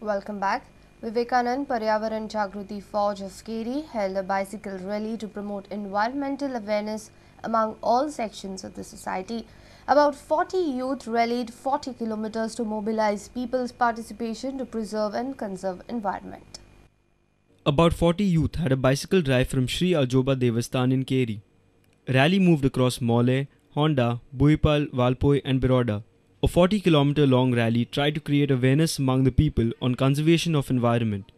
Welcome back. Vivekanand Paryavaran Jagruti Fauj of Keri held a bicycle rally to promote environmental awareness among all sections of the society. About 40 youth rallied 40 kilometers to mobilize people's participation to preserve and conserve environment. About 40 youth had a bicycle drive from Sri Aljoba Devasthan in Keri. Rally moved across Mole, Honda, Buipal, Valpoi and Biroda. A 40-kilometer long rally tried to create awareness among the people on conservation of environment.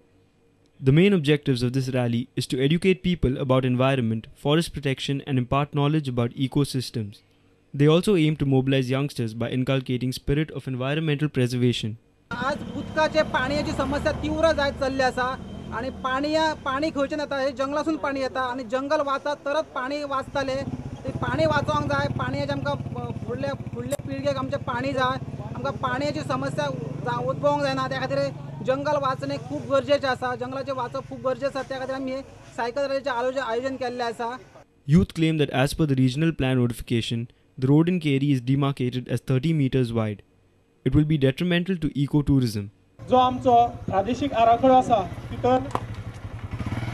The main objectives of this rally is to educate people about environment, forest protection and impart knowledge about ecosystems. They also aim to mobilize youngsters by inculcating spirit of environmental preservation. आज उदकाचे पाण्याची समस्या तीव्र जायत चालली आसा आणि पाणी खंयच्यान येता हे जंगलासून पाणी येता आणि जंगल वाचत तरच पाणी वाचतले ते पाणी वाचोवंक जाय पाणयाचे आमकां फुडले पिळगेक आमचें पाणी जाय आमकां पाणयाची समस्या उद्भवंक जायना त्या खातीर जंगल वाचणे खूब गरजेचें आसा जंगलाचें वाचप खूब गरजेचें आसा त्या खातीर आमी सायकल रॅलीचें आयोजन केल्लें आसा. Youth claim that as per the regional plan notification, the road in Keri is demarcated as 30 meters wide. It will be detrimental to ecotourism. जो आमचो प्रादेशिक आराखडो आसा तितून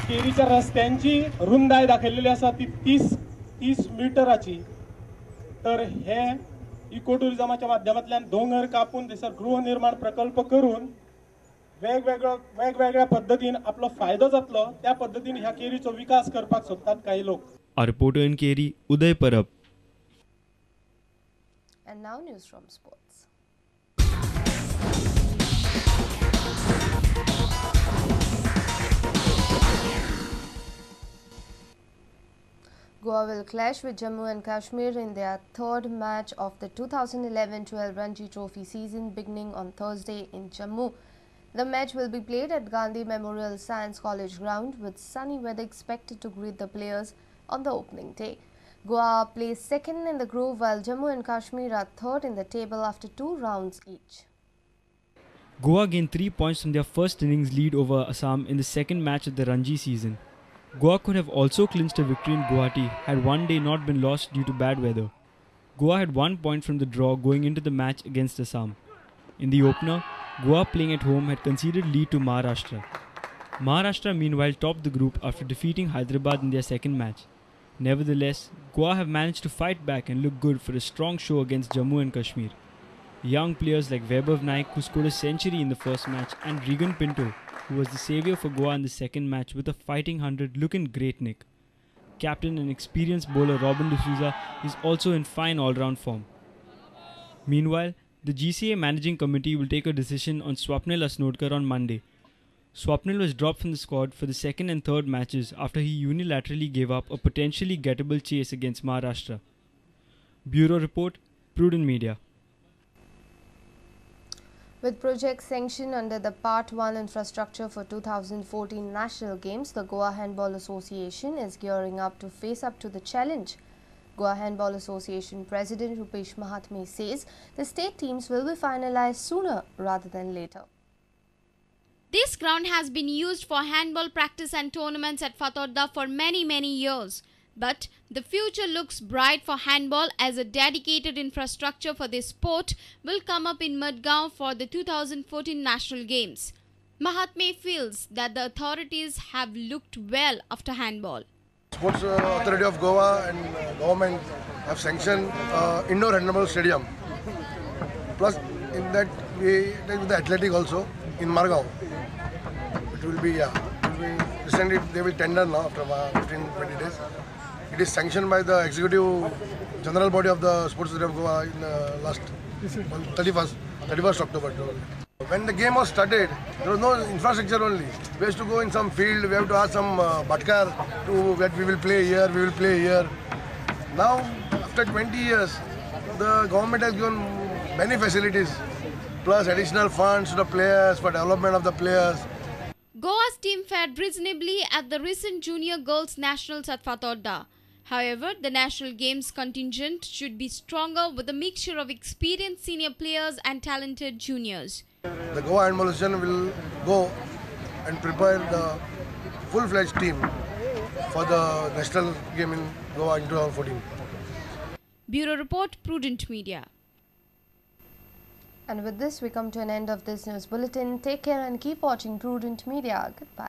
केरीच्या रस्त्यांची रुंदाय दाखयलेली आसा ती 30 मिटराची. तर हे इको टुरिझमाच्या माध्यमांतल्यान दोंगर कापून थंयसर गृहनिर्माण प्रकल्प करून वेगवेगळ्या पद्धतीन आपलो फायदो जातलो त्या पद्धतीन ह्या केरीचो विकास करपाक सोदतात काही लोक. Our reporter in Keri, Uday Parab. And now news from sports. Goa will clash with Jammu and Kashmir in their third match of the 2011-12 Ranji Trophy season beginning on Thursday in Jammu. The match will be played at Gandhi Memorial Science College ground with sunny weather expected to greet the players on the opening day. Goa plays second in the group while Jammu and Kashmir are third in the table after 2 rounds each. Goa gained 3 points from their first innings lead over Assam in the second match of the Ranji season. Goa could have also clinched a victory in Guwahati had one day not been lost due to bad weather. Goa had 1 point from the draw going into the match against Assam. In the opener, Goa playing at home had conceded lead to Maharashtra. Maharashtra meanwhile topped the group after defeating Hyderabad in their second match. Nevertheless, Goa have managed to fight back and look good for a strong show against Jammu and Kashmir. Young players like Vaibhav Naik, who scored a century in the first match, and Regan Pinto, who was the saviour for Goa in the second match with a fighting 100, look in great nick. Captain and experienced bowler Robin D'Souza is also in fine all-round form. Meanwhile, the GCA managing committee will take a decision on Swapnil Asnodkar on Monday. Swapnil was dropped from the squad for the second and third matches after he unilaterally gave up a potentially gettable chase against Maharashtra. Bureau Report, Prudent Media. With projects sanctioned under the Part 1 infrastructure for 2014 National Games, the Goa Handball Association is gearing up to face up to the challenge. Goa Handball Association President Rupesh Mahatme says the state teams will be finalized sooner rather than later. This ground has been used for handball practice and tournaments at Fatorda for many years. But the future looks bright for handball as a dedicated infrastructure for this sport will come up in Madgaon for the 2014 National Games. Mahatme feels that the authorities have looked well after handball. Sports Authority of Goa and government have sanctioned indoor handball stadium. Plus in that we take with the athletic also in Margao. It will be recently they will tender now after 15-20 days. It is sanctioned by the executive general body of the Sports Authority of Goa in last 31st October. When the game was started, there was no infrastructure only. We have to go in some field, we have to ask some Bhatkar to that we will play here, we will play here. Now, after 20 years, the government has given many facilities, plus additional funds to the players for development of the players. Goa's team fared reasonably at the recent Junior Girls Nationals at Fatorda. However, the National Games contingent should be stronger with a mixture of experienced senior players and talented juniors. The Goa Handball Association will go and prepare the full-fledged team for the national game in Goa in 2014. Bureau Report, Prudent Media. And with this, we come to an end of this news bulletin. Take care and keep watching Prudent Media. Goodbye.